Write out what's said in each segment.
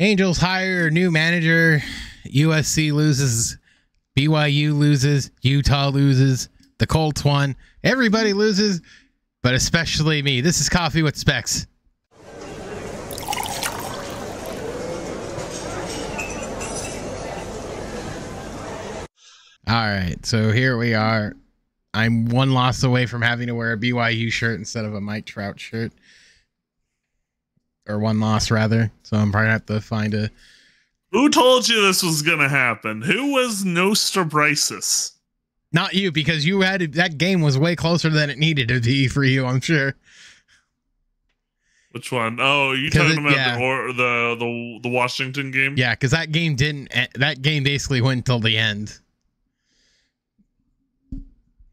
Angels hire a new manager. USC loses. BYU loses. Utah loses. The Colts won. Everybody loses, but especially me. This is Coffee with Specs. All right, so here we are. I'm one loss away from having to wear a BYU shirt instead of a Mike Trout shirt. Or one loss, rather. So I'm probably going to have to find a... Who told you this was going to happen? Who was Nostrabrisis? Not you, because you had... That game was way closer than it needed to be for you, I'm sure. Which one? Oh, you talking about the Washington game? Yeah, because that game didn't... That game basically went until the end.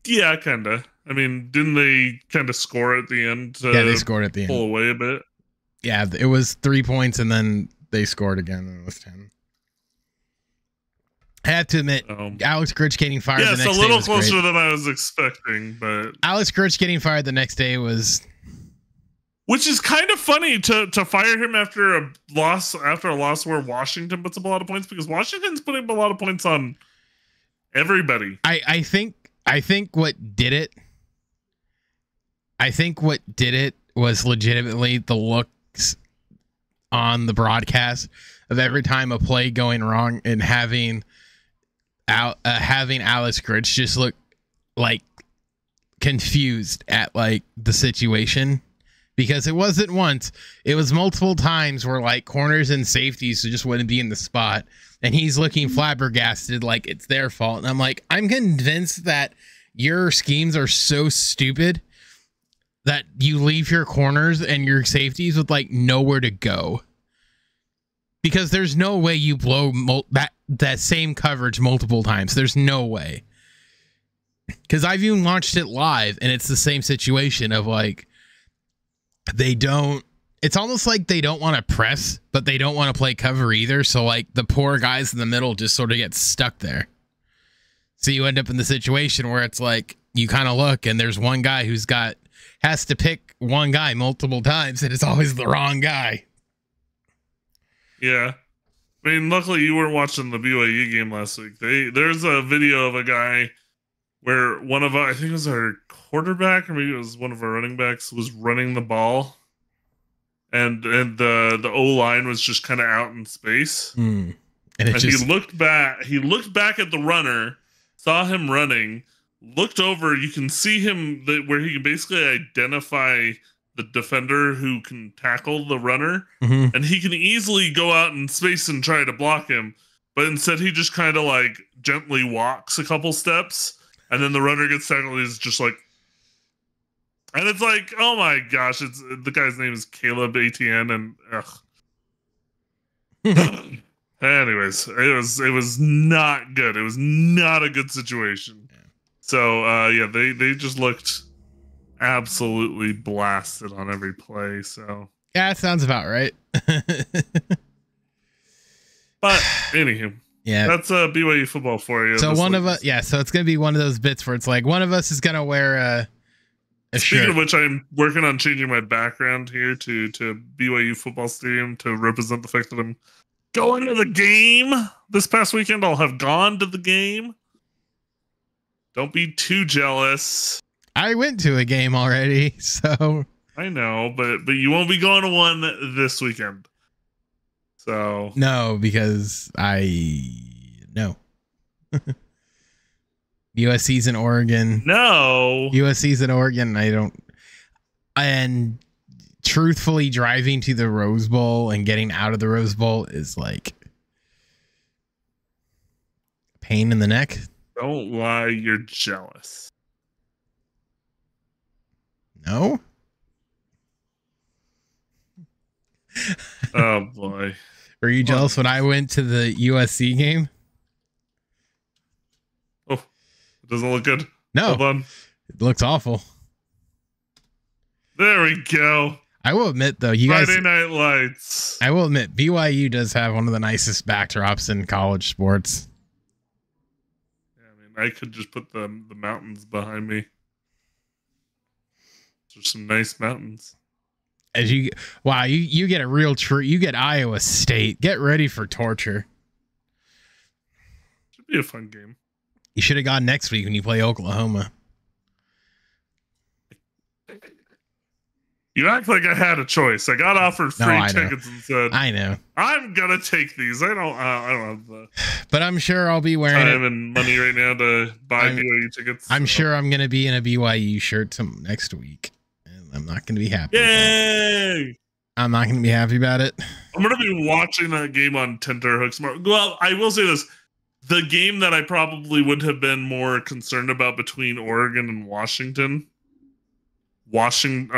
Yeah, kind of. I mean, didn't they kind of score at the end? Yeah, they scored at the end. Pull away a bit. Yeah, it was 3 points, and then they scored again, and it was 10. I have to admit, Alex Grinch getting fired the next day was a little closer great. than I was expecting, but... Alex Grinch getting fired the next day was... Which is kind of funny to fire him after a loss where Washington puts up a lot of points, because Washington's putting up a lot of points on everybody. I think what did it... I think what did it was legitimately the looks on the broadcast of every time a play going wrong and having Alex Grinch just look like confused at like the situation, because it wasn't once, it was multiple times where like corners and safeties just wouldn't be in the spot, and he's looking flabbergasted like it's their fault. And I'm like, I'm convinced that your schemes are so stupid that you leave your corners and your safeties with like nowhere to go, because there's no way you blow that same coverage multiple times. There's no way, because I've even watched it live and it's the same situation of like, it's almost like they don't want to press, but they don't want to play cover either. So like the poor guys in the middle just sort of get stuck there. So you end up in the situation where it's like, you kind of look and there's one guy has to pick one guy multiple times, and it's always the wrong guy. Yeah. I mean, luckily you weren't watching the BYU game last week. There's a video of a guy where I think it was our quarterback, or maybe it was one of our running backs, was running the ball, and the O-line was just kind of out in space. And he looked back at the runner, saw him running, looked over, you can see him where he can basically identify the defender who can tackle the runner, and he can easily go out in space and try to block him, but instead he just kind of like gently walks a couple steps, and then the runner gets tackled. He's just like, and it's like, oh my gosh, it's the guy's name is Caleb ATN, and anyways, it was not good. It was not a good situation. So, they just looked absolutely blasted on every play. So, yeah, that sounds about right. But, anywho, yeah, that's BYU football for you. So, one of us, so it's going to be one of those bits where it's like one of us is going to wear a Speaking shirt. of which, I'm working on changing my background here to BYU football stadium to represent the fact that I'm going to the game this past weekend. I'll have gone to the game. Don't be too jealous. I went to a game already, so I know, but you won't be going to one this weekend. So no, because USC's in Oregon. No, USC's in Oregon. And truthfully, driving to the Rose Bowl and getting out of the Rose Bowl is like pain in the neck. Don't lie, you're jealous. No? Oh boy. Were you jealous when I went to the USC game? Oh, it doesn't look good. No. Hold on. It looks awful. There we go. I will admit, though, Friday Night Lights. I will admit, BYU does have one of the nicest backdrops in college sports. I could just put the mountains behind me. There's some nice mountains. As you, wow, you get a real treat. You get Iowa State. Get ready for torture. Should be a fun game. You should have gone next week when you play Oklahoma. You act like I had a choice. I got offered free tickets and said, I know. I'm gonna take these. I don't have the but I'm sure I'll be wearing time and money right now to buy BYU tickets. I'm sure I'm gonna be in a BYU shirt next week. And I'm not gonna be happy. Yay! I'm not gonna be happy about it. I'm gonna be watching that game on tenterhooks. Well, I will say this. The game that I probably would have been more concerned about between Oregon and Washington, Oregon,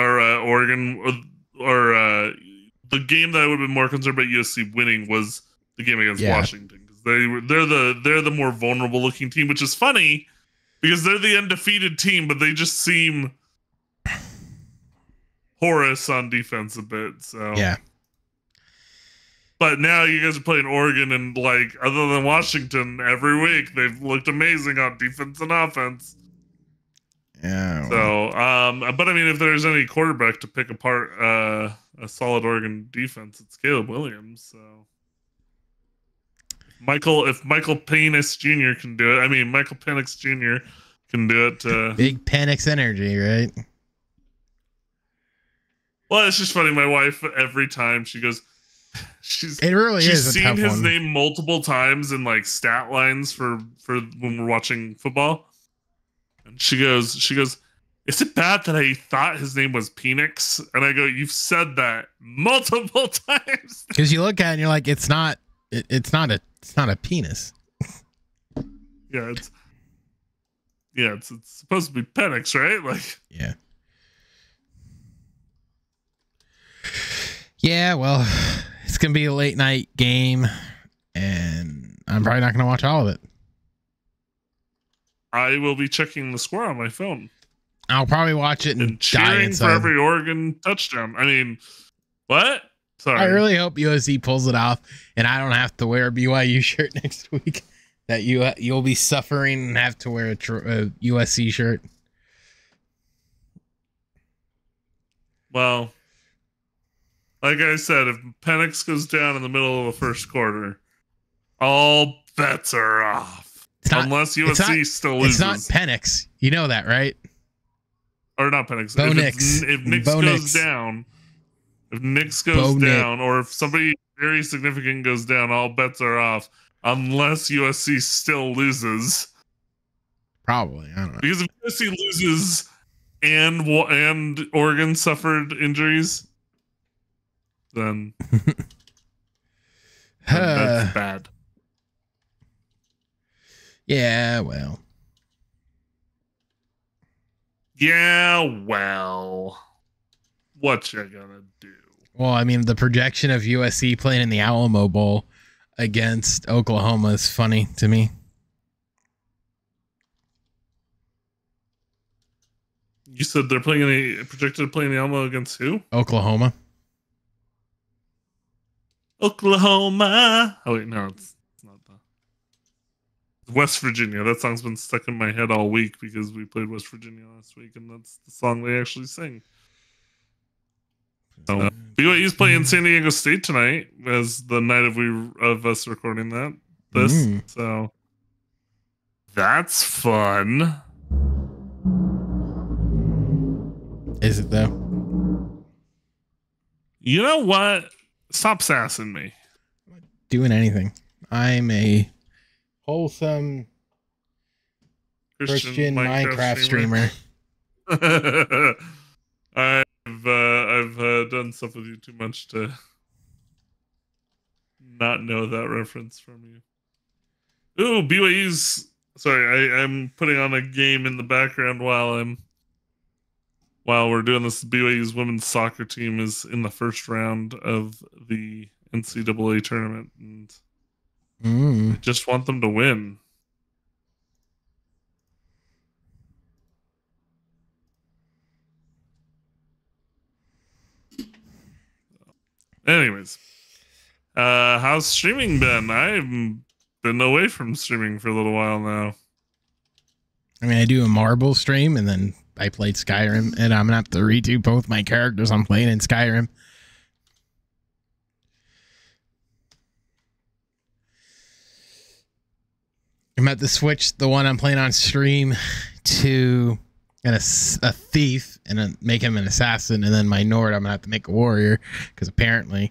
or the game that I would have been more concerned about USC winning was the game against Washington, because they're the more vulnerable looking team, which is funny because they're the undefeated team, but they just seem porous on defense a bit. So yeah. But now you guys are playing Oregon, and like, other than Washington, every week they've looked amazing on defense and offense. Yeah. So, but I mean, if there's any quarterback to pick apart a solid Oregon defense, it's Caleb Williams. So, if Michael Penix Jr. can do it, Michael Penix Jr. can do it. Big Penix energy, right? Well, it's just funny. My wife, every time she goes, she's seen his name multiple times in like stat lines for when we're watching football. And she goes, is it bad that I thought his name was Penix? And I go, you've said that multiple times. Because you look at it and you're like, it's not a penis. It's supposed to be Penix, right? Like, yeah. Yeah, well, it's going to be a late night game, and I'm probably not going to watch all of it. I will be checking the score on my phone. I'll probably watch it and cheering for every Oregon touchdown. What? Sorry. I really hope USC pulls it off, and I don't have to wear a BYU shirt next week. That you'll be suffering and have to wear a USC shirt. Well, like I said, if Penix goes down in the middle of the first quarter, all bets are off. Unless USC still loses. It's not Penix. You know that, right? Or not Penix. Bo Nix. If Nix goes down, or if somebody very significant goes down, all bets are off. Unless USC still loses. Probably. I don't know. Because if USC loses and Oregon suffered injuries, then that's bad. Yeah, well. What you gonna do? Well, the projection of USC playing in the Alamo Bowl against Oklahoma is funny to me. You said they're projected to play in the Alamo against who? Oklahoma. Oklahoma. Oh wait, no, it's not that. West Virginia. That song's been stuck in my head all week because we played West Virginia last week, and that's the song they actually sing. So BYU's playing San Diego State tonight, as the night of us recording this. So that's fun. Is it though? You know what? Stop sassing me. I'm not doing anything. I'm a wholesome Christian Minecraft streamer. I've done stuff with you too much to not know that reference from you. Ooh, BYU's. Sorry, I'm putting on a game in the background while we're doing this. BYU's women's soccer team is in the first round of the NCAA tournament, and I just want them to win. Anyways, how's streaming been? I've been away from streaming for a little while now. I do a marble stream, and then I played Skyrim, and I'm gonna have to redo both my characters I'm playing in Skyrim. I'm about to switch the one I'm playing on stream to a thief and make him an assassin, and then my Nord I'm gonna have to make a warrior because apparently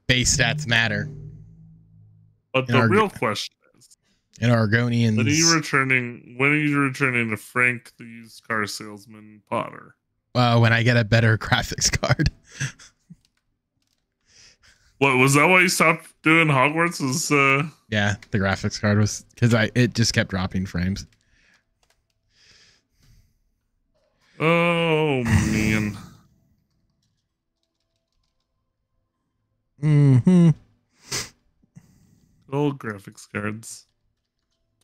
base stats matter. But the real question is, in Argonians, when are you returning to Frank the used car salesman Potter? When I get a better graphics card. What was that? Why you stopped doing Hogwarts? Yeah, the graphics card was because it just kept dropping frames. Oh man. Mm-hmm. Old graphics cards.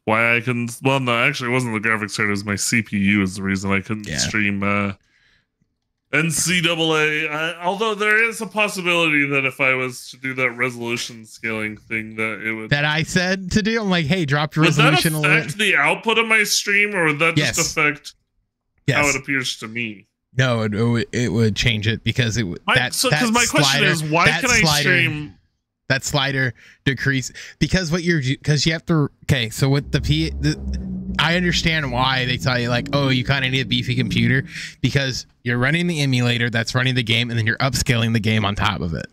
Why I couldn't? Well, no, actually, it wasn't the graphics card. It was my CPU. Is the reason I couldn't stream NCAA. Although there is a possibility that if I was to do that resolution scaling thing, that it would. That I said to do. I'm like, hey, drop your resolution a little. Would that affect the output of my stream, or would that just affect how it appears to me? No, it would change it because it would. Because my question is, why can I stream? That slider decrease because you have to. Okay, so with I understand why they tell you like, oh, you kind of need a beefy computer because you're running the emulator that's running the game, and then you're upscaling the game on top of it.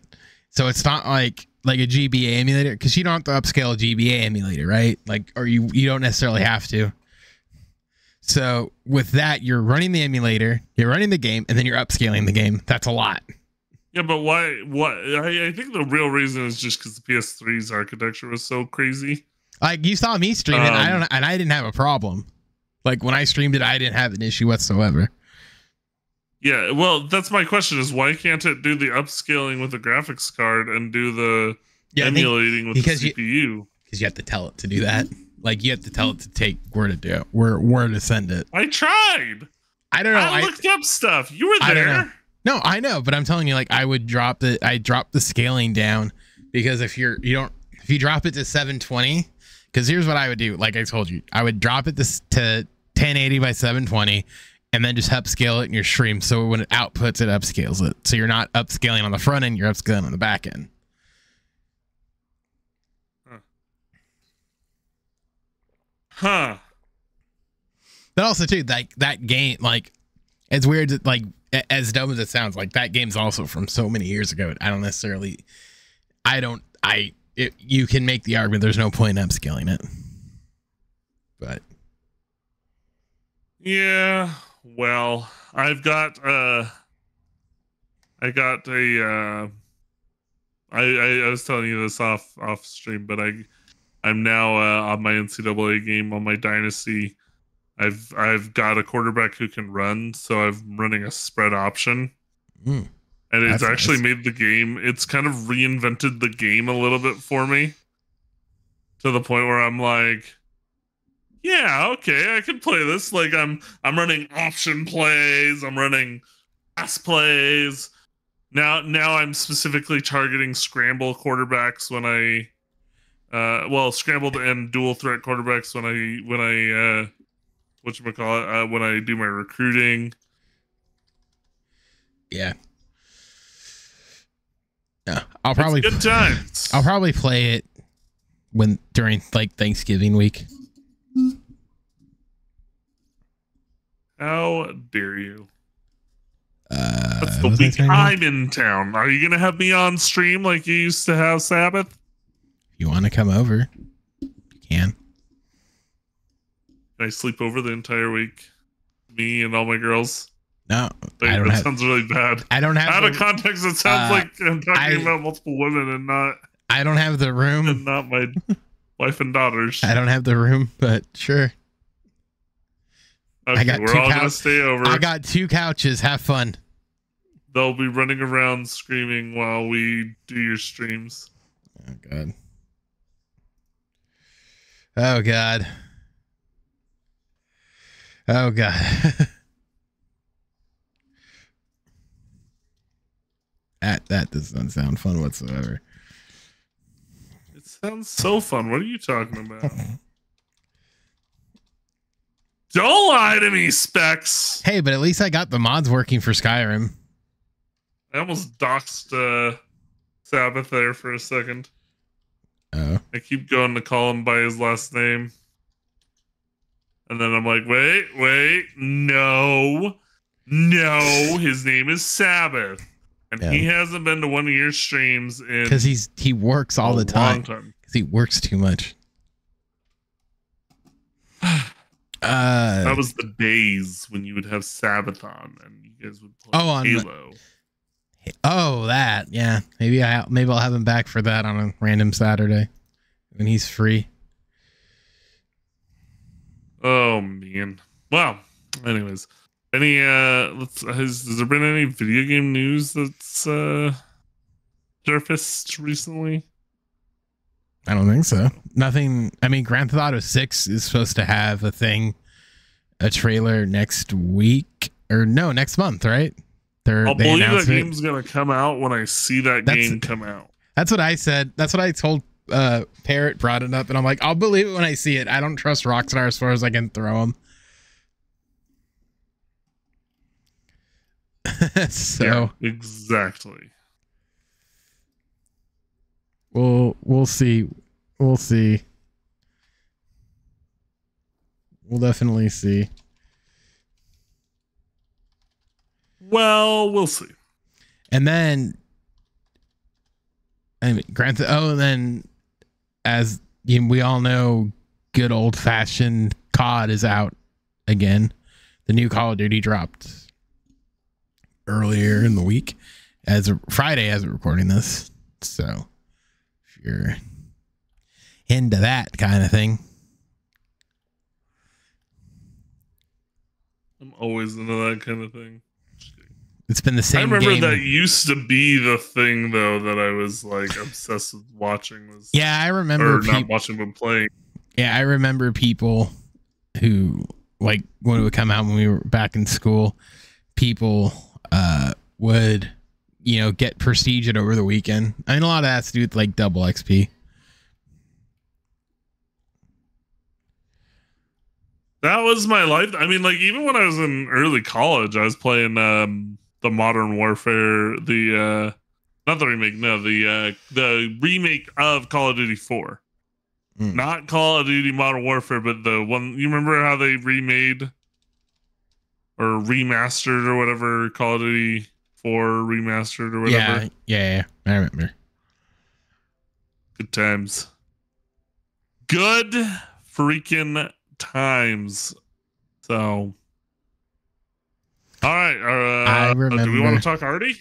So it's not like a GBA emulator because you don't have to upscale a GBA emulator, right? Like, or you don't necessarily have to. So with that, you're running the emulator, you're running the game, and then you're upscaling the game. That's a lot. Yeah, but why? What? I think the real reason is just because the PS3's architecture was so crazy. Like you saw me stream it, and I didn't have a problem. Like when I streamed it, I didn't have an issue whatsoever. Yeah, well, that's my question: is why can't it do the upscaling with the graphics card and do the emulating with the CPU? Because you have to tell it to do that. Like you have to tell it to take where to send it. I tried. I don't know. I looked up stuff. You were there. No, I know, but I'm telling you, like I dropped the scaling down because if you drop it to 720, because here's what I would do. Like I told you, I would drop it to 1080 by 720 and then just upscale it in your stream. So when it outputs, it upscales it. So you're not upscaling on the front end, you're upscaling on the back end. Huh. But also too, like that game, like it's weird that like as dumb as it sounds, like that game's also from so many years ago. You can make the argument there's no point in upscaling it. But yeah, well, I was telling you this off stream, but I'm now on my NCAA game on my dynasty. I've got a quarterback who can run, so I'm running a spread option. And it's actually made the game, it's kind of reinvented the game a little bit for me. To the point where I'm like, yeah, okay, I can play this. Like I'm running option plays, I'm running pass plays. Now I'm specifically targeting scramble quarterbacks when scrambled and dual threat quarterbacks when I when I do my recruiting. Yeah. Yeah, I'll probably good times. I'll probably play it during like Thanksgiving week. How dare you? That's the week I'm in town. Are you gonna have me on stream like you used to have Sabbath? If you want to come over, you can. Can I sleep over the entire week? Me and all my girls? No, that sounds really bad. I don't have out of context. It sounds like I'm talking about multiple women and not. I don't have the room, and not my wife and daughters. I don't have the room, but sure. Okay, we're all gonna stay over. I got 2 couches. Have fun. They'll be running around screaming while we do your streams. Oh god. Oh god. Oh god. That doesn't sound fun whatsoever. It sounds so fun. What are you talking about? Don't lie to me, Spects. Hey, but at least I got the mods working for Skyrim. I almost doxed Sabbath there for a second. Oh. I keep going to call him by his last name. And then I'm like, wait, no, his name is Sabbath. And he hasn't been to one of your streams in because he works all the time. Because he works too much. That was the days when you would have Sabbath on and you guys would play Halo. That, yeah. Maybe I'll have him back for that on a random Saturday when he's free. Oh man. Well, anyways, has there been any video game news that's surfaced recently? I don't think so. Nothing. I mean, Grand Theft Auto 6 is supposed to have a trailer next week or no, next month, right? I'll believe that game's gonna come out when I see that game come out. That's what I said. That's what I told Parrot, brought it up, and I'm like, I'll believe it when I see it. I don't trust Rockstar as far as I can throw them. So yeah, exactly. We'll see. We'll see. We'll definitely see. Well, we'll see. And then, I mean, granted, and then, as we all know, good old fashioned COD is out again. The new Call of Duty dropped earlier in the week, as of Friday, as we're recording this. So, if you're into that kind of thing, I'm always into that kind of thing. it's been the same. I remember game. that used to be the thing, though, that I was like obsessed with watching. I remember not watching but playing. Yeah, I remember people who, like, when it would come out when we were back in school, people would, get prestige it over the weekend. I mean, a lot of that's to do with like double XP. That was my life. I mean, like, even when I was in early college, I was playing the Modern Warfare, not the remake, no, the remake of Call of Duty 4. Not Call of Duty Modern Warfare, but the one, you remember how they remade or remastered or whatever, Call of Duty 4 remastered or whatever? Yeah, I remember. Good times. Good freaking times. So, all right. I remember. Do we want to talk Artie?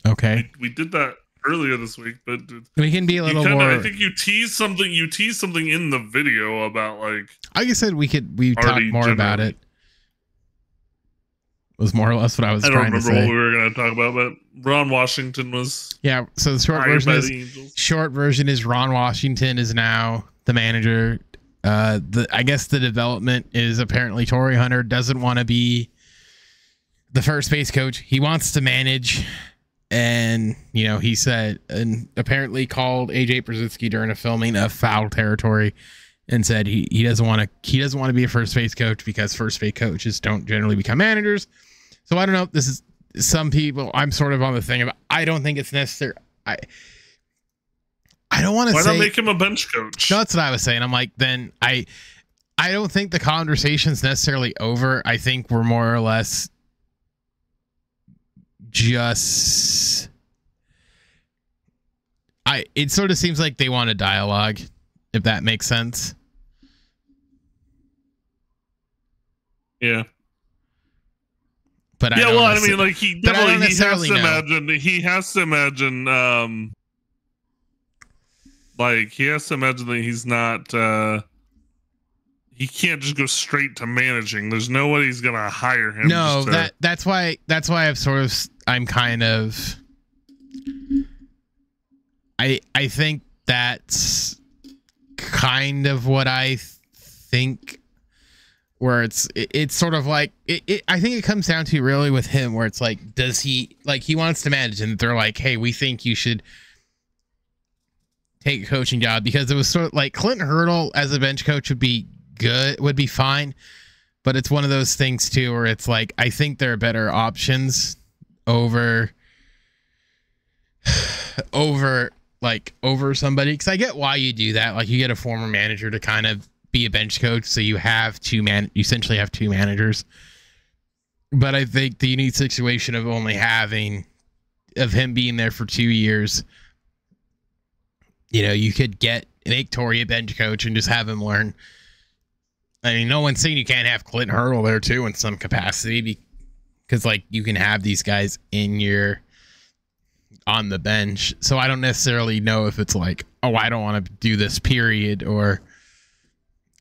Okay. We did that earlier this week, but we can be a little more. I think you teased something. You teased something in the video about, like, like I said, we talk more about it. Was more or less what I was trying to say. I don't remember what we were going to talk about, but Ron Washington was. Yeah. So the short version is Ron Washington is now the manager. I guess the development is apparently Torrey Hunter doesn't want to be the first base coach. He wants to manage. And, he said, and apparently called AJ Brzezinski during a filming of Foul Territory and said he doesn't want to be a first base coach because first base coaches don't generally become managers. So I don't know. This is some people. I'm sort of on the thing of, I don't think it's necessary. I don't want to say. Why not make him a bench coach? No, that's what I was saying. I'm like, then I don't think the conversation's necessarily over. I think we're more or less just. It sort of seems like they want a dialogue, if that makes sense. Yeah. But yeah, I mean, like, he has to imagine that he's not he can't just go straight to managing. There's no way he's gonna hire him. No, that's why I'm kind of I think that's kind of what I think, where it's sort of like I think it comes down to really with him, where it's like, does he wants to manage, and they're like, hey, we think you should take a coaching job, because it was sort of like Clinton Hurdle as a bench coach would be good, would be fine. But it's one of those things too, where it's like, I think there are better options over somebody. Because I get why you do that. Like, you get a former manager to kind of be a bench coach, so you have you essentially have two managers. But I think the unique situation of only having him being there for 2 years, you know, you could make Torrey a bench coach and just have him learn. I mean, no one's saying you can't have Clint Hurdle there too in some capacity, because like you can have these guys on the bench. So I don't necessarily know if it's like, oh, I don't want to do this period or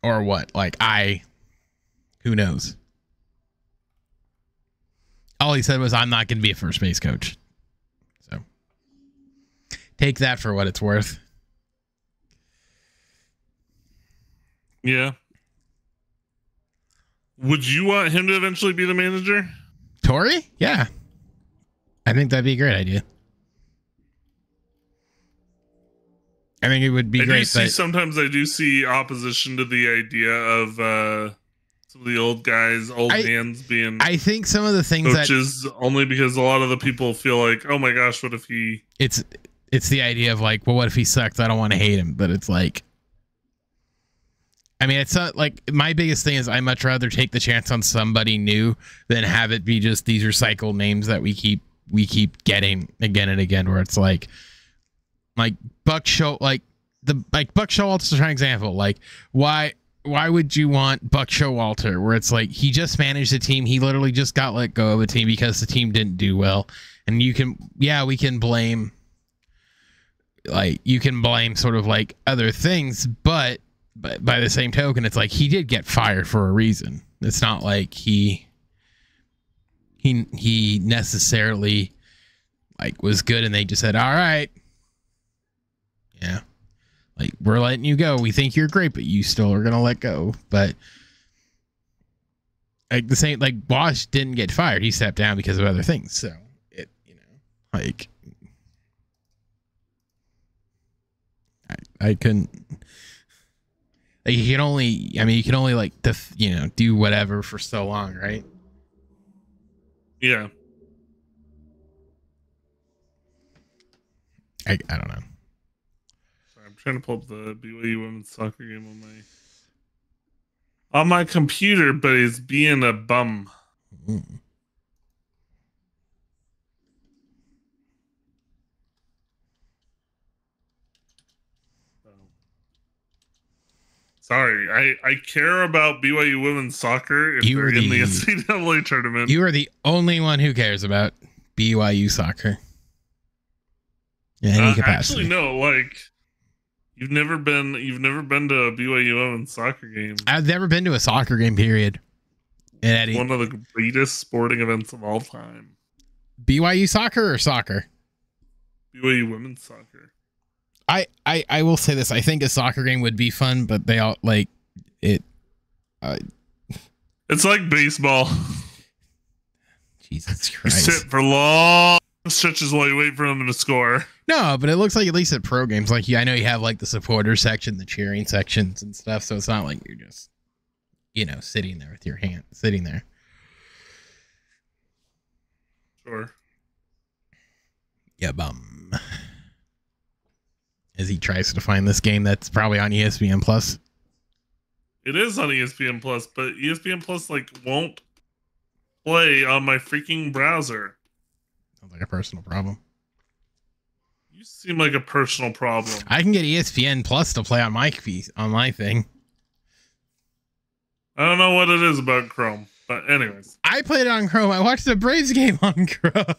what. Like, who knows? All he said was, I'm not going to be a first base coach. So take that for what it's worth. Yeah. Would you want him to eventually be the manager? Torrey? Yeah. I think that'd be a great idea. I think it would be great. Sometimes I do see opposition to the idea of some of the old hands being. I think some of the things coaches only because a lot of the people feel like, oh my gosh, what if he? It's the idea of like, well, what if he sucks? I don't want to hate him, but it's like, I mean, it's not like, my biggest thing is I much rather take the chance on somebody new than have it be just these recycled names that we keep getting again and again, where it's like Buck Show, Buck Showalter's an example. Like, why would you want Buck Showalter, where it's like he just managed a team, he literally just got let go of a team because the team didn't do well, and we can blame sort of like other things, but by the same token, it's like he did get fired for a reason. It's not like he necessarily like was good and they just said, all right, yeah, like, we're letting you go. We think you're great, but you still are gonna let go. But like the same, like Bosch didn't get fired; he stepped down because of other things. So it, like I couldn't. Like, you can only like do whatever for so long, right? Yeah. I don't know. Sorry, I'm trying to pull up the BYU women's soccer game on my computer, but he's being a bum. Mm. Sorry, I care about BYU women's soccer if they're in the NCAA tournament. You are the only one who cares about BYU soccer. In any capacity. Actually, no. Like, you've never been to a BYU women's soccer game. I've never been to a soccer game. Period. One of the greatest sporting events of all time. BYU soccer or soccer? BYU women's soccer. I will say this. I think a soccer game would be fun, but they all like it. It's like baseball. Jesus Christ! You sit for long stretches while you wait for them to score. No, but it looks like at least at pro games, like I know you have like the supporter section, the cheering sections, and stuff. So it's not like you're just sitting there with your hand sitting there. Sure. Yeah, bum. As he tries to find this game that's probably on ESPN Plus. It is on ESPN Plus, but ESPN Plus won't play on my freaking browser. Sounds like a personal problem. You seem like a personal problem. I can get ESPN Plus to play on my thing. I don't know what it is about Chrome, but anyways. I played it on Chrome. I watched the Braves game on Chrome.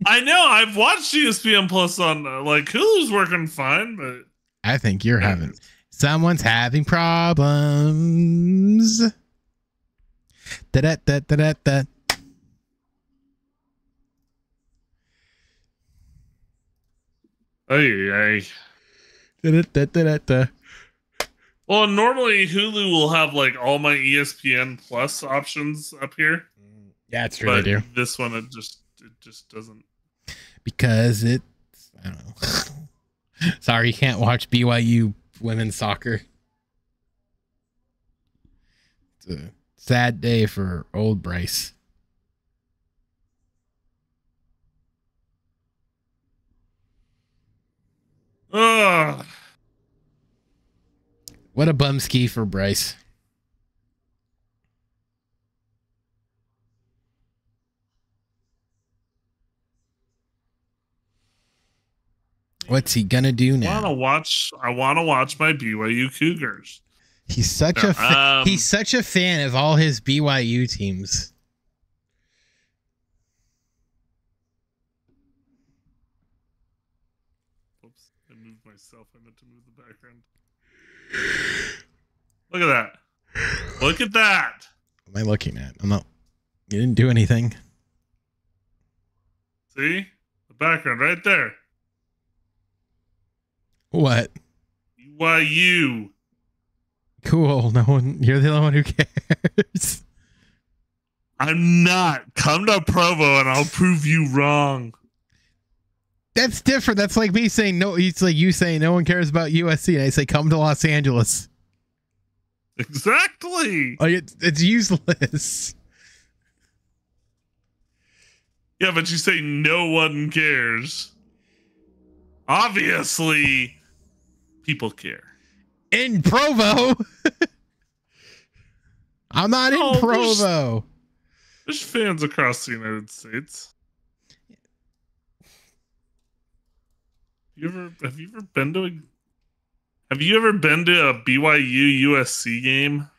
I know. I've watched ESPN Plus on Hulu's working fine, but I think someone's having problems. Da da da da da da. Ay. Da da da da da. Well, normally Hulu will have all my ESPN Plus options up here. Yeah, it's true. They do. This one, it just doesn't. Because I don't know. Sorry, you can't watch BYU women's soccer. a sad day for old Bryce. Ugh. What a bum ski for Bryce. What's he gonna do now? I want to watch my BYU Cougars. He's such he's such a fan of all his BYU teams. Oops, I moved myself. I meant to move the background. Look at that. Look at that. What am I looking at? I'm not. You didn't do anything. See? The background right there. What? BYU. Cool. No one. You're the only one who cares. I'm not. Come to Provo and I'll prove you wrong. That's different. That's like me saying no. It's like you saying no one cares about USC, and I say come to Los Angeles. Exactly. Like it's useless. Yeah, but you say no one cares. Obviously, people care. In Provo. I'm not in Provo. There's fans across the United States. Have you ever been to a BYU USC game?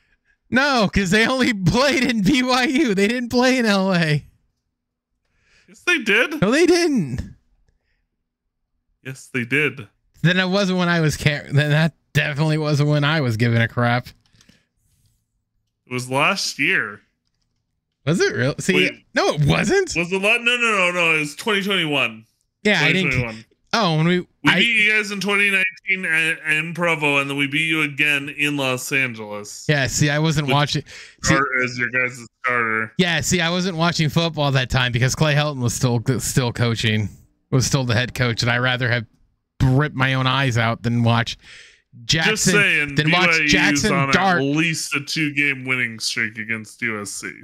No, because they only played in BYU. They didn't play in LA. Yes, they did. No, they didn't. Yes, they did. Then it wasn't when I was Then that definitely wasn't when I was giving a crap. It was last year. Was it real? See, Wait, no, it wasn't. Was it lot? No. It was 2021. Yeah, I didn't. Oh, when we beat you guys in 2019 in Provo, and then we beat you again in Los Angeles. Yeah, see, I wasn't watching. As your guys' starter. Yeah, see, I wasn't watching football that time because Clay Helton was still coaching, was still the head coach, and I rather have ripped my own eyes out than watch Jackson. Just saying, than watch Jackson on Dart at least a 2-game winning streak against USC.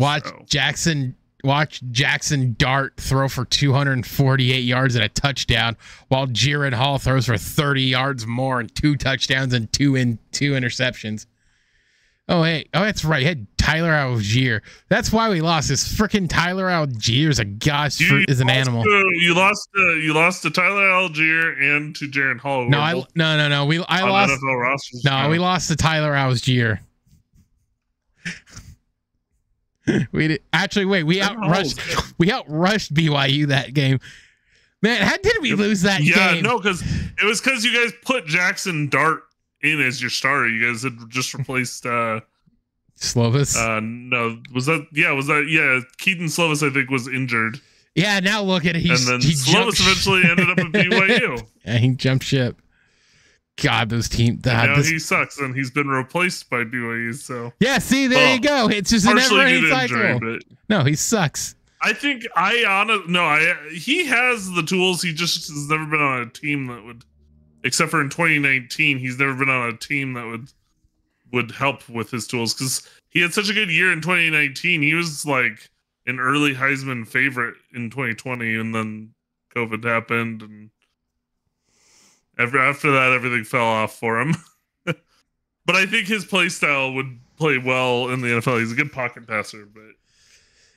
Watch Jackson Dart throw for 248 yards and a touchdown, while Jared Hall throws for 30 yards more and 2 touchdowns and two interceptions. Oh, hey. Oh, that's right. He had Tyler Algier. That's why we lost. This freaking Tyler Algier is is an animal. You lost to Tyler Algier and to Jared Hall. No, We lost. NFL rosters we lost to Tyler Algier. We did actually. Wait, we outrushed BYU that game. Man, how did we lose that game? Yeah, no, because you guys put Jackson Dart in as your starter. You guys had just replaced Slovis. No, was that Keaton Slovis, I think, was injured. Yeah, now look at it. He Slovis eventually ended up at BYU. Yeah, he jumped ship. God, those teams. Now he sucks, and he's been replaced by BYU. So yeah, see, there you go. It's just a never-ending cycle. No, he sucks. I think he has the tools. He just has never been on a team that would, except for in 2019, he's never been on a team that would help with his tools, because he had such a good year in 2019. He was like an early Heisman favorite in 2020, and then COVID happened, and after that, everything fell off for him. But I think his play style would play well in the NFL. He's a good pocket passer, but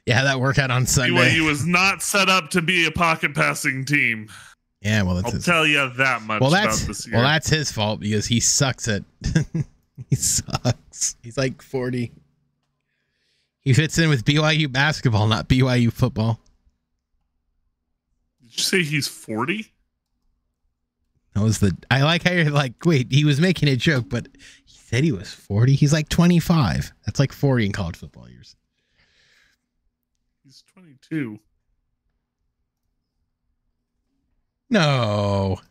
yeah, that workout on Sunday. BYU was not set up to be a pocket passing team. Yeah, well, I'll tell you that much about this year. Well, that's his fault because he sucks at. He sucks. He's like 40. He fits in with BYU basketball, not BYU football. Did you say he's 40? I like how you're like, wait, he was making a joke, but he said he was 40. He's like 25. That's like 40 in college football years. He's 22. No.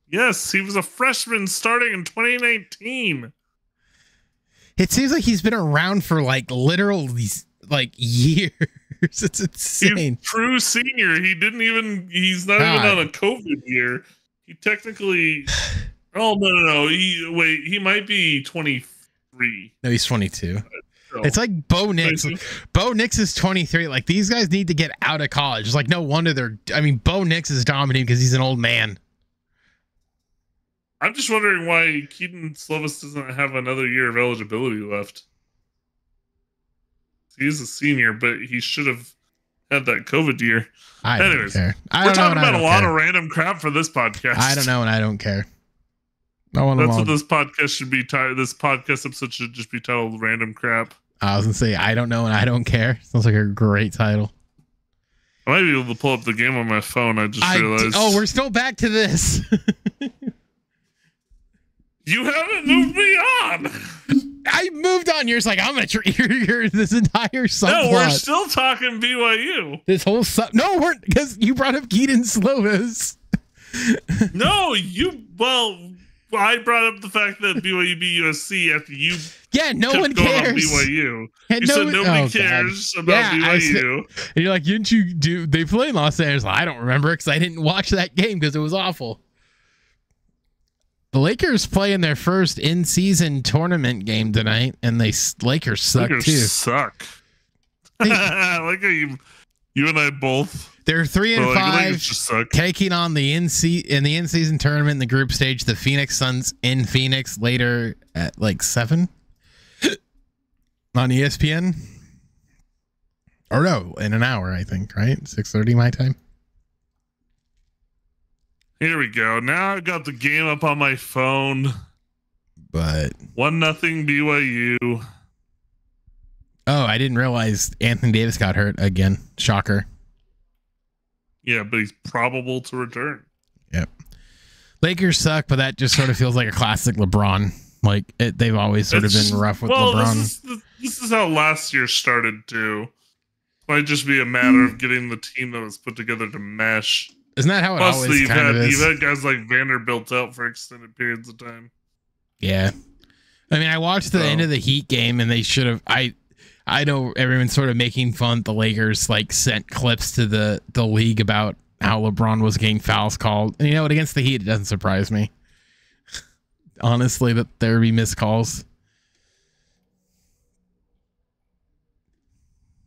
Yes, he was a freshman starting in 2019. It seems like he's been around for like literal like years. It's insane. He's true senior. He's not even on a COVID year. He technically, oh no. He might be 23 23. No, he's 22. So, It's like Bo Nix. 22? Bo Nix is 23. Like, these guys need to get out of college. It's like, no wonder Bo Nix is dominating because he's an old man. I'm just wondering why Keaton Slovis doesn't have another year of eligibility left. He's a senior, but he should have had that COVID year. Anyways, we're talking about a lot of random crap for this podcast. I don't know, and I don't care. That's what this podcast should be titled. This podcast episode should just be titled "Random Crap." I was gonna say, I don't know and I don't care. Sounds like a great title. I might be able to pull up the game on my phone. I just realized. Oh, we're still back to this. You haven't moved me on. I moved on. You're just like, I'm gonna you're this entire subplot. No, we're still talking BYU. This whole no, we're because you brought up Keaton Slovis. No, I brought up the fact that BYU beat USC after you. Yeah, no one cares. On BYU. And you said nobody cares about BYU. And you're like, didn't you do? They play in Los Angeles. I don't remember because I didn't watch that game because it was awful. The Lakers play in their first in-season tournament game tonight, and Lakers suck too. Suck. I like how you and I both. They're 3-5, taking on the in-season tournament in the group stage. The Phoenix Suns in Phoenix later at like 7 on ESPN. Or no, in an hour, I think. Right, 6:30 my time. Here we go. Now I've got the game up on my phone. But 1-0 BYU. Oh, I didn't realize Anthony Davis got hurt again. Shocker. Yeah, but he's probable to return. Yep. Lakers suck, but that just sort of feels like a classic LeBron. Like they've always sort of been rough with LeBron. This is how last year started too. Might just be a matter of getting the team that was put together to mesh. Isn't that how it always kind of is? You've had guys like Vanderbilt out for extended periods of time. Yeah. I mean, I watched the end of the Heat game, and they should have. I know everyone's sort of making fun that the Lakers like sent clips to the league about how LeBron was getting fouls called. And you know what? Against the Heat, it doesn't surprise me. Honestly, that there would be missed calls.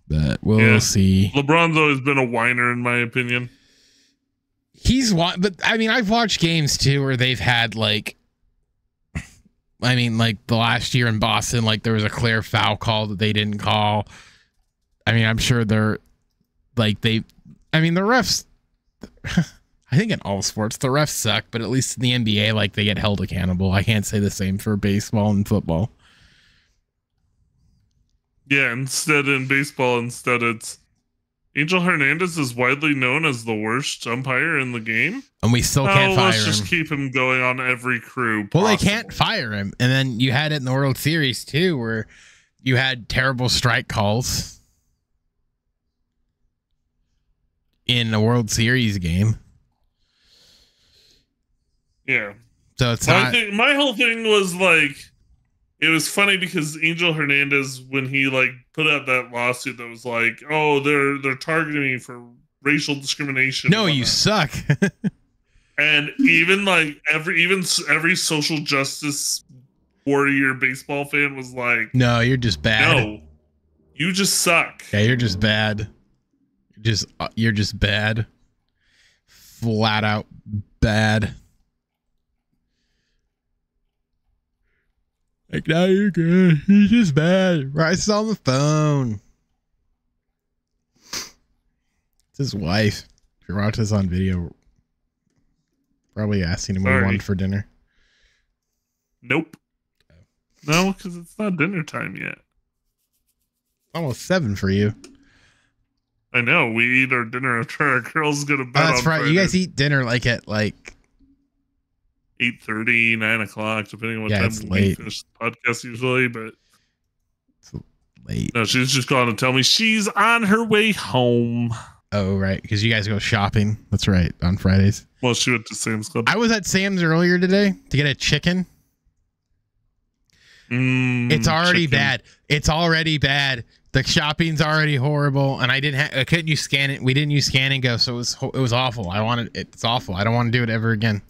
But we'll see. LeBron's always been a whiner, in my opinion. But I mean, I've watched games too where they've had like the last year in Boston, like there was a clear foul call that they didn't call. I mean, I'm sure the refs, I think in all sports, the refs suck, but at least in the NBA, like they get held accountable. I can't say the same for baseball and football. Yeah, in baseball, it's Angel Hernandez is widely known as the worst umpire in the game. And we still can't fire him. Let's just keep him going on every crew possible. Well, they can't fire him. And then you had it in the World Series, too, where you had terrible strike calls in a World Series game. Yeah. So it's my whole thing was like, it was funny because Angel Hernandez, when he like put out that lawsuit that was like, oh, they're targeting me for racial discrimination. No, you suck. And even like every social justice warrior baseball fan was like, no, you're just bad. No, you just suck. Yeah, you're just bad. You're just bad. Flat out bad. Like, no, you're good. He's just bad. Bryce is on the phone. It's his wife. If you're watching this on video, probably asking him what he wanted for dinner. Nope. No, because it's not dinner time yet. Almost 7 for you. I know. We eat our dinner after our girls go to bed. Oh, that's right. Friday. You guys eat dinner like at like 8:30, 9 o'clock, depending on what time we finish the podcast usually, but it's late. No, she's just calling to tell me she's on her way home. Oh, right. Because you guys go shopping. That's right. On Fridays. Well, she went to Sam's Club. I was at Sam's earlier today to get a chicken. It's already bad. It's already bad. The shopping's already horrible, and I couldn't use scan it. We didn't use Scan and Go, so it was awful. It's awful. I don't want to do it ever again.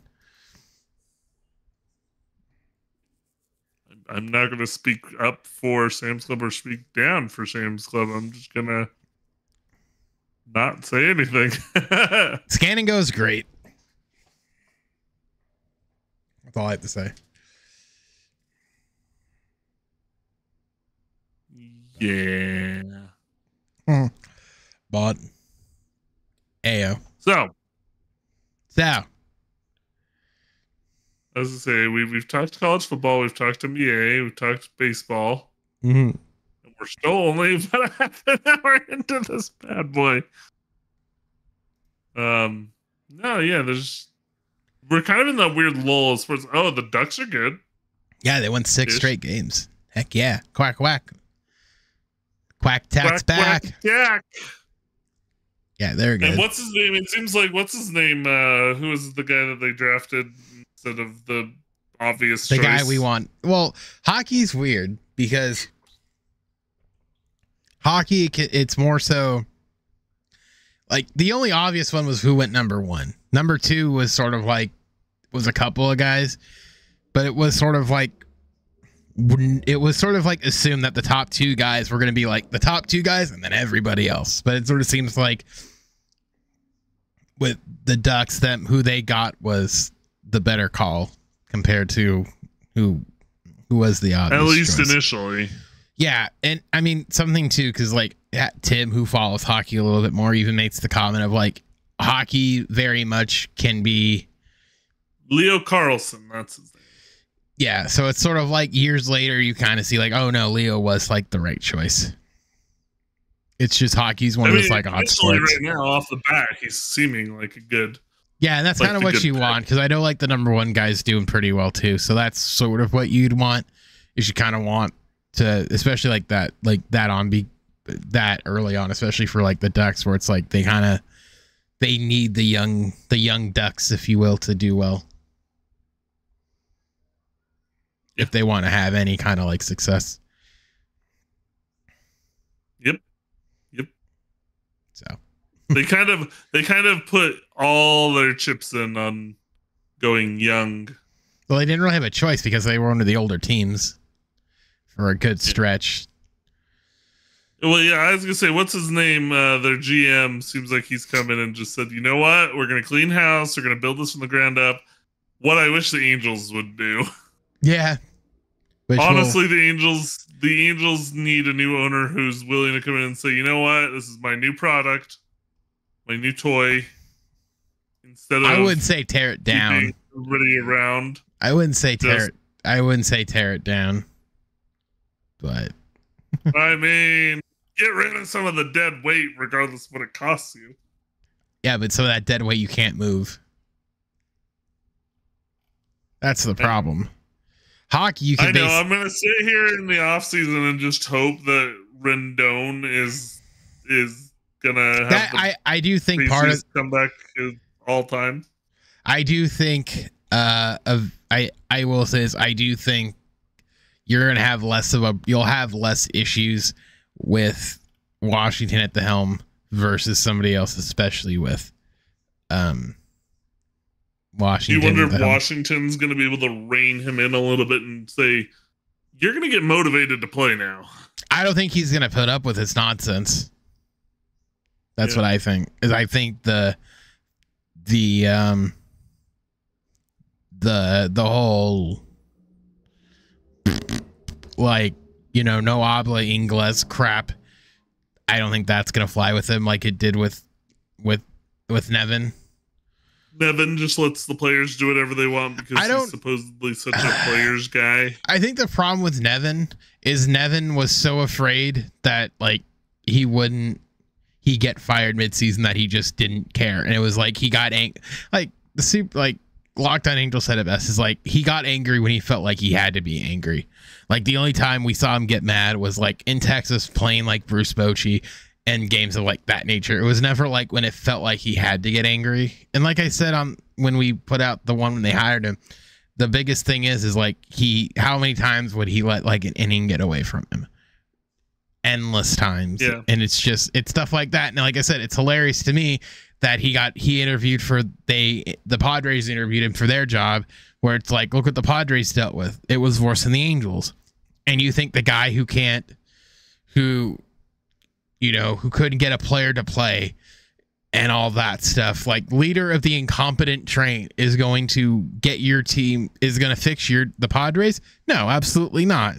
I'm not going to speak up for Sam's Club or speak down for Sam's Club. I'm just going to not say anything. Scan and Go is great. That's all I have to say. Yeah. But Ayo. So as I say, we've talked college football, we've talked NBA, we've talked baseball. Mm-hmm. And we're still only about a half an hour into this bad boy. No, yeah, we're kind of in that weird lull as far as, the Ducks are good. Yeah, they won 6 straight games. Heck yeah. Quack, quack. Quack, tack's back. Quack, Jack. Yeah, they're good. And what's his name? It seems like, what's his name? Who was the guy that they drafted instead of the obvious choice? The guy we want. Well, hockey's weird because hockey, it's more so like the only obvious one was who went number 1. Number 2 was sort of like, was a couple of guys, but it was sort of like assumed that the top 2 guys were going to be like the top 2 guys and then everybody else. But it sort of seems like with the Ducks, who they got was the better call compared to who was the obvious at least choice. Initially. Yeah, and I mean something too, because like Tim, who follows hockey a little bit more, even makes the comment of like hockey very much can be Leo Carlson. That's his name. Yeah, so it's sort of like years later you kind of see like, oh no, Leo was like the right choice. It's just hockey's one of those like odd sports. Right now, off the bat, he's seeming like a good. Yeah, and that's kind of what you want, because I know like the number 1 guy's doing pretty well too. So that's sort of what you'd want. Is you kind of want to, especially like that early on, especially for like the Ducks, where it's like they need the young Ducks, if you will, to do well. If they want to have any kind of like success. Yep. So they kind of put all their chips in on going young. Well, they didn't really have a choice because they were one of the older teams for a good stretch. Well, yeah, I was gonna say, what's his name? Their GM seems like he's come in and just said, you know what? We're gonna clean house. We're gonna build this from the ground up. What I wish the Angels would do. Yeah. Honestly, the Angels need a new owner who's willing to come in and say, you know what? This is my new product, my new toy. Instead of, I would say tear it down. Everybody around. I wouldn't say tear it down. But I mean, get rid of some of the dead weight, regardless of what it costs you. Yeah, but some of that dead weight you can't move. That's the problem. Hockey, you can. I know. I'm gonna sit here in the off season and just hope that Rendon is gonna have I do think part of comeback all time. I do think I will say this. I do think you're gonna have you'll have less issues with Washington at the helm versus somebody else, especially with Washington. You wonder if Washington's going to be able to rein him in a little bit and say, you're going to get motivated to play now. I don't think he's going to put up with his nonsense. That's what I think. Is I think the whole like, no habla inglés crap. I don't think that's going to fly with him like it did with Nevin. Nevin just lets the players do whatever they want because he's supposedly such a players guy. I think the problem with Nevin is Nevin was so afraid that like he get fired midseason that he just didn't care, and it was like he got Locked On Angel said it best, is like he got angry when he felt like he had to be angry. Like the only time we saw him get mad was like in Texas playing like Bruce Bochy and games of like that nature. It was never like when it felt like he had to get angry. And like I said when we put out the one when they hired him, the biggest thing is like how many times would he let like an inning get away from him? Endless times. Yeah. And it's stuff like that. And like I said, it's hilarious to me that he interviewed for the Padres interviewed him for their job, where it's like, look what the Padres dealt with. It was worse than the Angels. And you think the guy who couldn't get a player to play and all that stuff, like leader of the incompetent train, is going to get your team, is going to fix the Padres? No, absolutely not.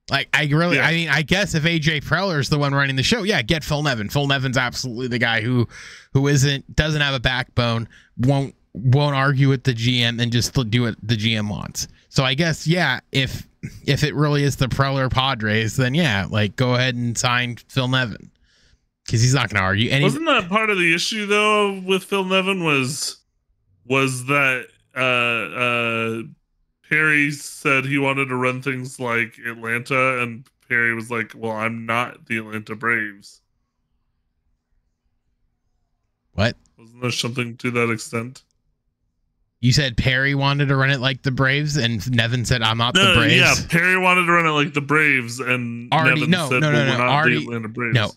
Like, I mean, I guess if AJ Preller is the one running the show, yeah, get Phil Nevin. Phil Nevin's absolutely the guy who doesn't have a backbone, won't argue with the GM, and just do what the GM wants. So I guess, yeah, if it really is the Preller Padres, then yeah, like, go ahead and sign Phil Nevin, because he's not going to argue. And wasn't that part of the issue though with Phil Nevin was that Perry said he wanted to run things like Atlanta, and Perry was like, well, I'm not the Atlanta Braves. What? Wasn't there something to that extent? You said Perry wanted to run it like the Braves, and Nevin said, I'm not the Braves. Yeah, Perry wanted to run it like the Braves, and Nevin said, we're not the Atlanta Braves. No,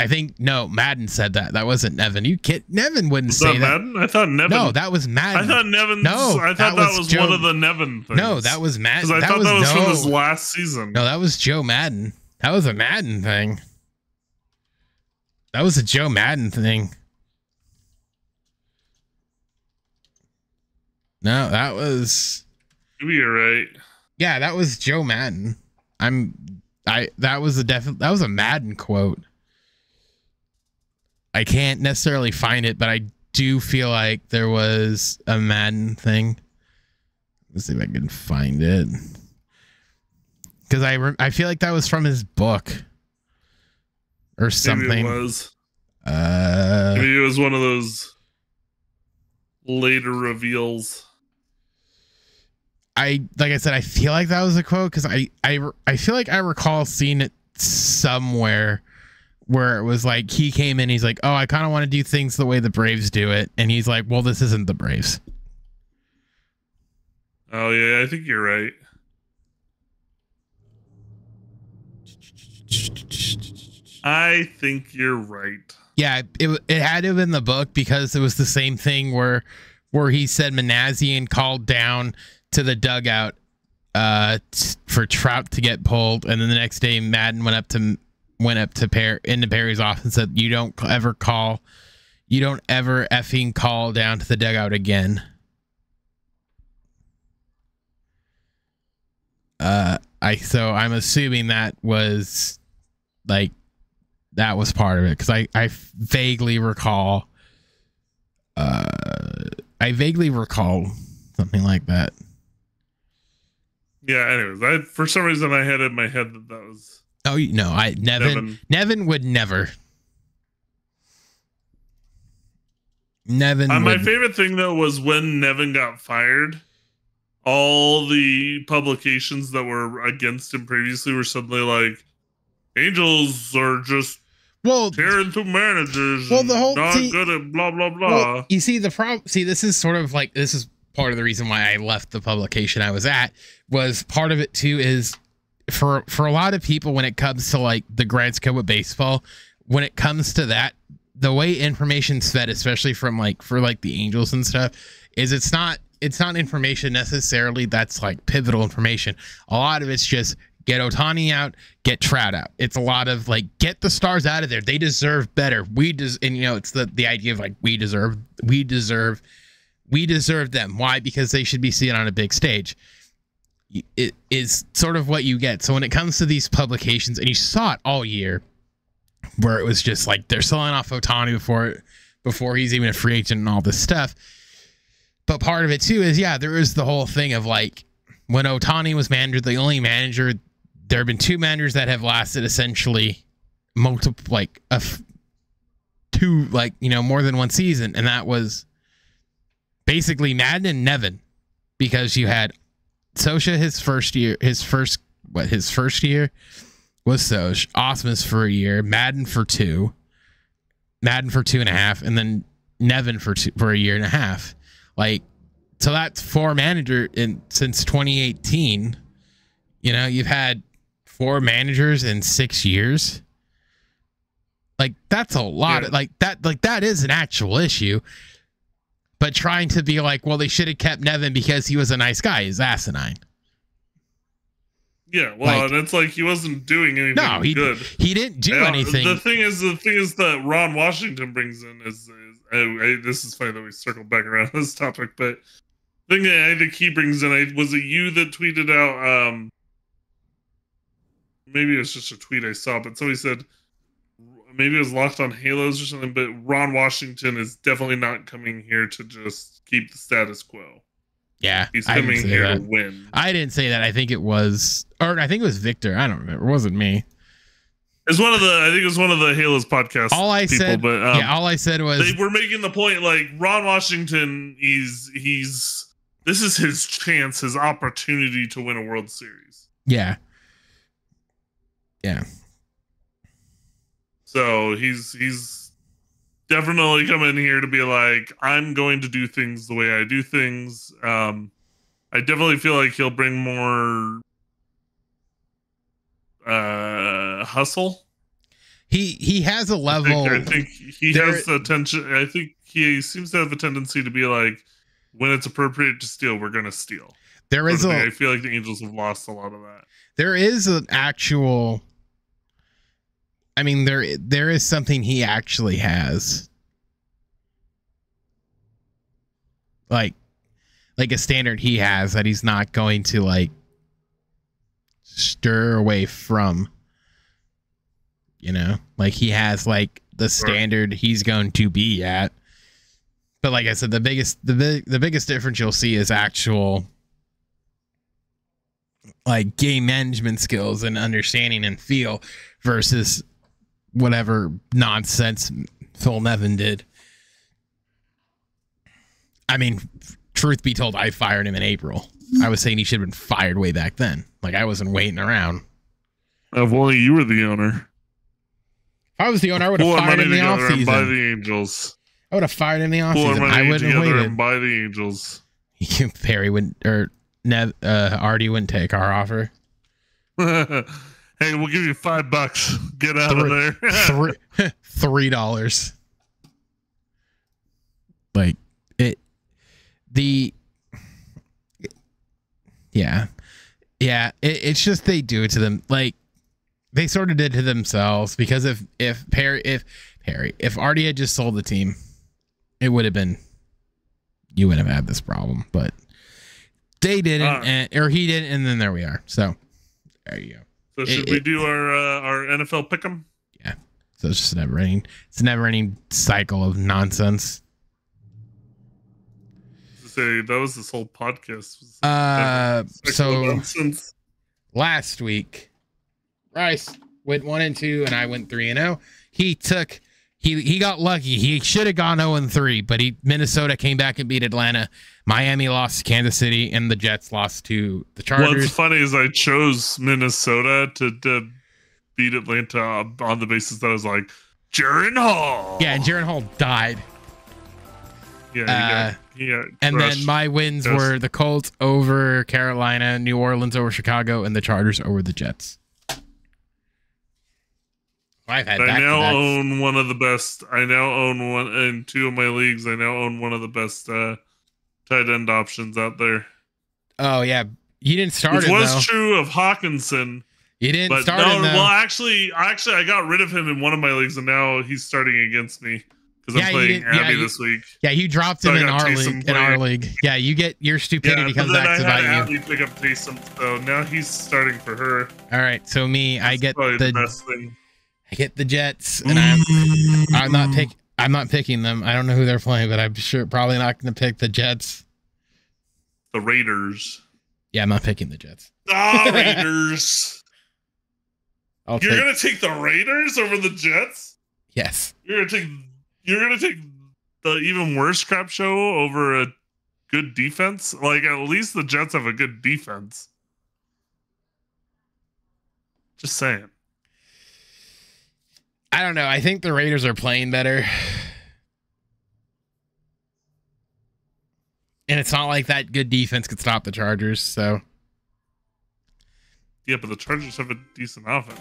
I think, Madden said that. That wasn't Nevin. You kid, Nevin wouldn't say that. Madden? I thought Nevin. No, that was Madden. I thought Nevin. No, I thought that was one of the Nevin things. No, that was Madden. Because I thought that was from his last season. No, that was Joe Madden. That was a Madden thing. That was a Joe Madden thing. No, that was. Maybe you're right. Yeah, that was Joe Madden. That was a Madden quote. I can't necessarily find it, but I do feel like there was a Madden thing. Let's see if I can find it. Because I feel like that was from his book or something. Maybe it was. Maybe it was one of those later reveals. Like I said, I feel like that was a quote, because I feel like I recall seeing it somewhere where it was like he came in, he's like, oh, I kind of want to do things the way the Braves do it, and he's like, well, this isn't the Braves. Oh yeah, I think you're right. I think you're right. Yeah, it had to have been the book, because it was the same thing where he said Manassian called down to the dugout for Trout to get pulled, and then the next day Madden went up to into Perry's office and said, you don't ever effing call down to the dugout again. So I'm assuming that was like, that was part of it, because I vaguely recall something like that. Yeah, anyways, for some reason I had in my head that was. Oh no, Nevin would never. Nevin. My favorite thing though was when Nevin got fired. All the publications that were against him previously were suddenly like, Angels are just tearing through managers. Well, the whole not good at blah blah blah. Well, you see the problem. See, this is sort of like, this is part of the reason why I left the publication I was at. Was part of it too is for a lot of people, when it comes to like the grad scope of baseball, when it comes to that, the way information's fed, especially from like for like the Angels and stuff, is it's not information necessarily that's like pivotal information. A lot of it's just get Ohtani out, get Trout out. It's a lot of like, get the stars out of there. They deserve better. And it's the idea of like, we deserve them. Why? Because they should be seen on a big stage. It is sort of what you get. So when it comes to these publications, and you saw it all year, where it was just like they're selling off Ohtani before he's even a free agent and all this stuff. But part of it too is, yeah, there is the whole thing of like, when Ohtani was manager, the only manager, there have been two managers that have lasted essentially multiple, like more than one season, and that was basically Madden and Nevin, because you had Sosha his first year was Soch, Osmus for a year, Madden for 2.5, and then Nevin for a year and a half. Like, so that's four managers since 2018. You've had four managers in 6 years. Like that's a lot. Yeah. Like that is an actual issue. But trying to be like, well, they should have kept Nevin because he was a nice guy is asinine. Yeah, well, and it's like he wasn't doing anything good. He didn't do anything. The thing is that Ron Washington brings in is this is funny that we circled back around this topic, but the thing I think he brings in, was it you that tweeted out? Maybe it was just a tweet I saw, but somebody said maybe it was Locked on Halos or something. But Ron Washington is definitely not coming here to just keep the status quo. Yeah, he's coming here to win. I didn't say that. I think it was Victor. I don't remember. It wasn't me. It's one of the. I think it was one of the Halos podcast. All I said was they were making the point like Ron Washington. He's this is his chance, his opportunity to win a World Series. Yeah. So he's definitely coming here to be like, I'm going to do things the way I do things. I definitely feel like he'll bring more hustle. He has a level. I think he has the attention. I think he seems to have a tendency to be like, when it's appropriate to steal, we're going to steal. I feel like the Angels have lost a lot of that. There is an actual. I mean, there is something he actually has. Like a standard he has that he's not going to like stir away from. You know, like he has like the standard he's going to be at. But like I said, the biggest difference you'll see is actual like game management skills and understanding and feel versus whatever nonsense Phil Nevin did. I mean, truth be told, I fired him in April. I was saying he should have been fired way back then. Like I wasn't waiting around. If only you were the owner. If I was the owner, I would have fired him in the offseason. Buy the Angels. I would have fired him in the offseason. I wouldn't have waited. And buy the Angels. Perry wouldn't, or Artie wouldn't take our offer. Hey, we'll give you $5. Get out of there. $3. Like it. It's just they do it to them. Like they sort of did to themselves because if Artie had just sold the team, it would have been, you wouldn't have had this problem, but they didn't, or he didn't, and then there we are. So there you go. So should we do our NFL pick'em? Yeah. So it's just a never ending cycle of nonsense. That was this whole podcast. So nonsense. Last week, Bryce went 1-2, and I went 3-0. He got lucky. He should have gone 0-3, but Minnesota came back and beat Atlanta. Miami lost to Kansas City, and the Jets lost to the Chargers. What's funny is I chose Minnesota to beat Atlanta on the basis that I was like, Jaron Hall. Yeah, and Jaron Hall died. Yeah, and then my wins were the Colts over Carolina, New Orleans over Chicago, and the Chargers over the Jets. I've had I now own one of the best. I now own one in 2 of my leagues. I now own one of the best tight end options out there. Oh yeah, you didn't start Which him. Was though. True of Hawkinson. You didn't start him. Though. Well, actually, I got rid of him in one of my leagues, and now he's starting against me because I'm playing Abby this week. Yeah, you dropped him in our league. Yeah, you get your stupidity comes back to bite you. Abby pick up Taysom, so now he's starting for her. All right, so I get the best thing. I get the Jets, and I'm not picking them. I don't know who they're playing, but I'm probably not going to pick the Jets. The Raiders. Yeah, I'm not picking the Jets. The Raiders. You're going to take the Raiders over the Jets? Yes. You're going to take the even worse crap show over a good defense? Like, at least the Jets have a good defense. Just saying. I don't know. I think the Raiders are playing better. And it's not like that good defense could stop the Chargers, so. Yeah, but the Chargers have a decent offense.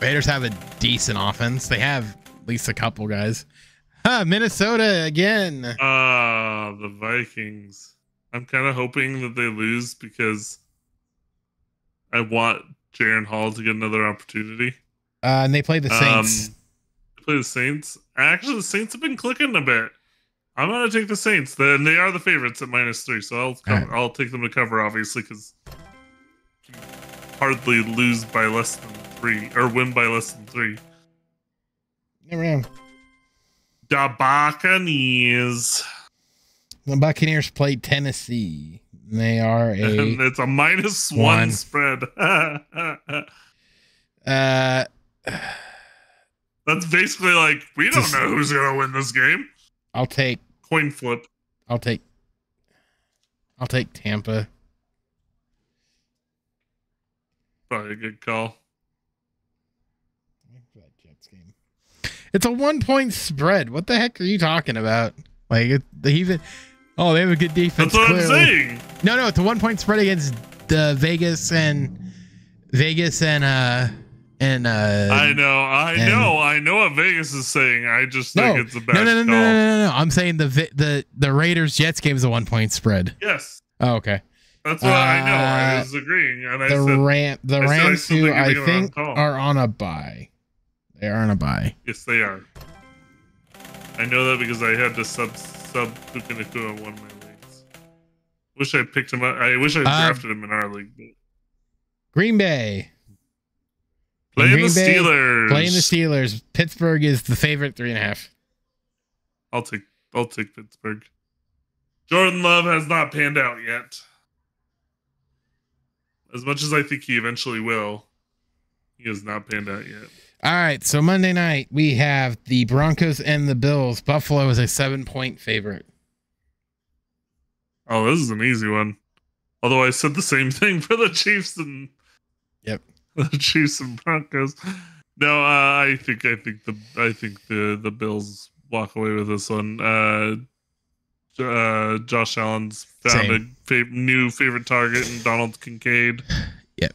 Raiders have a decent offense. They have at least a couple guys. Minnesota again. The Vikings. I'm kind of hoping that they lose because I want Jaron Hall to get another opportunity. And they play the Saints. They play the Saints. Actually, the Saints have been clicking a bit. I'm gonna take the Saints. And they are the favorites at -3, so I'll take them to cover, obviously, because hardly lose by less than 3 or win by less than 3. Never know. The Buccaneers. The Buccaneers played Tennessee. They are And it's a -1 spread. That's basically like, we don't know who's gonna win this game. I'll take coin flip. I'll take Tampa. Probably a good call. That Jets game. It's a 1-point spread. What the heck are you talking about? Like they have a good defense. That's what clearly. I'm saying. No, it's a 1-point spread against Vegas and I know what Vegas is saying. I just think it's a bad call. No. I'm saying the Raiders Jets game is a 1-point spread. Yes. Oh, okay. That's what I know. I was agreeing, and the Rams, who I think are on a bye. They are on a bye. Yes, they are. I know that because I had to sub Puka on one of my leagues. Wish I picked him up. I wish I drafted him in our league. But... Green Bay. Playing the Steelers. Pittsburgh is the favorite 3.5. I'll take Pittsburgh. Jordan Love has not panned out yet. As much as I think he eventually will, he has not panned out yet. All right, so Monday night we have the Broncos and the Bills. Buffalo is a 7-point favorite. Oh, this is an easy one. Although I said the same thing for the Chiefs and the Chiefs and Broncos. No, I think the Bills walk away with this one. Josh Allen's found a new favorite target in Donald Kincaid. Yep,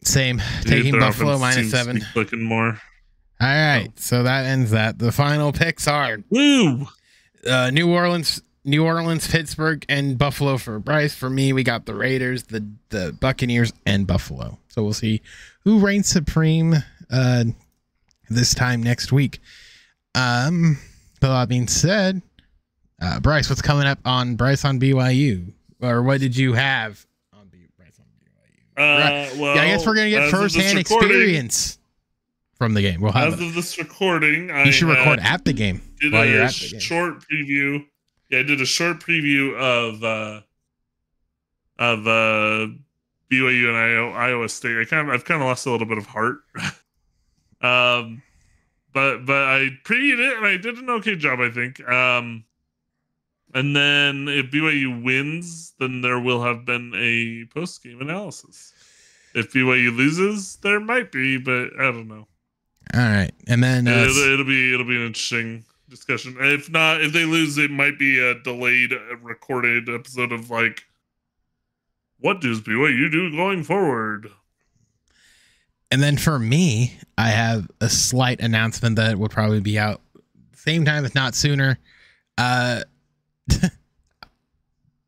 same. Taking Buffalo -7. Clicking more. All right, so that ends that. The final picks are New Orleans, Pittsburgh, and Buffalo for Bryce. For me, we got the Raiders, the Buccaneers, and Buffalo. So we'll see who reigns supreme this time next week. But that being said, Bryce, what's coming up on Bryce on BYU? Or what did you have on Bryce on BYU? Well, I guess we're going to get firsthand experience from the game. We'll have as of this recording, you should record at the game while you're at the game. Short preview. Yeah, I did a short preview of BYU and Iowa State. I've kind of lost a little bit of heart. But I previewed it and I did an okay job, I think. And then if BYU wins, then there will have been a post-game analysis. If BYU loses, there might be, but I don't know. All right, and then it'll be an interesting discussion. If not, if they lose, it might be a delayed, recorded episode of like, what does BYU do going forward? And then for me, I have a slight announcement that will probably be out same time, if not sooner. The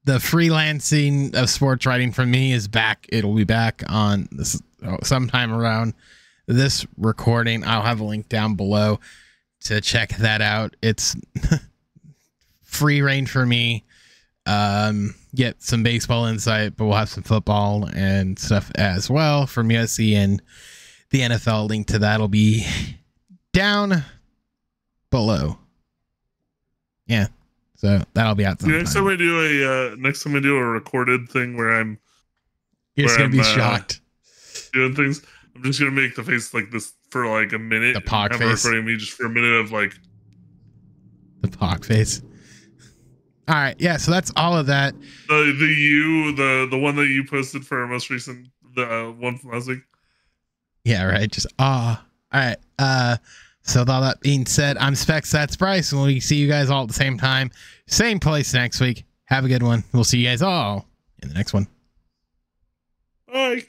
freelancing of sports writing for me is back. It'll be back on this sometime around this recording. I'll have a link down below to check that out. It's free reign for me. Get some baseball insight, but we'll have some football and stuff as well from USC and the NFL. Link to that'll be down below. Yeah. So that'll be out sometime. Next time I do a recorded thing where I'm you're just gonna be shocked doing things, I'm just gonna make the face like this for like a minute. The pog face. Recording me just for a minute of like the pog face. All right, yeah. So that's all of that. The one that you posted for our most recent one from last week. Yeah, right. Just all right. So with all that being said, I'm Spects, that's Bryce, and we'll see you guys all at the same time, same place next week. Have a good one. We'll see you guys all in the next one. Bye.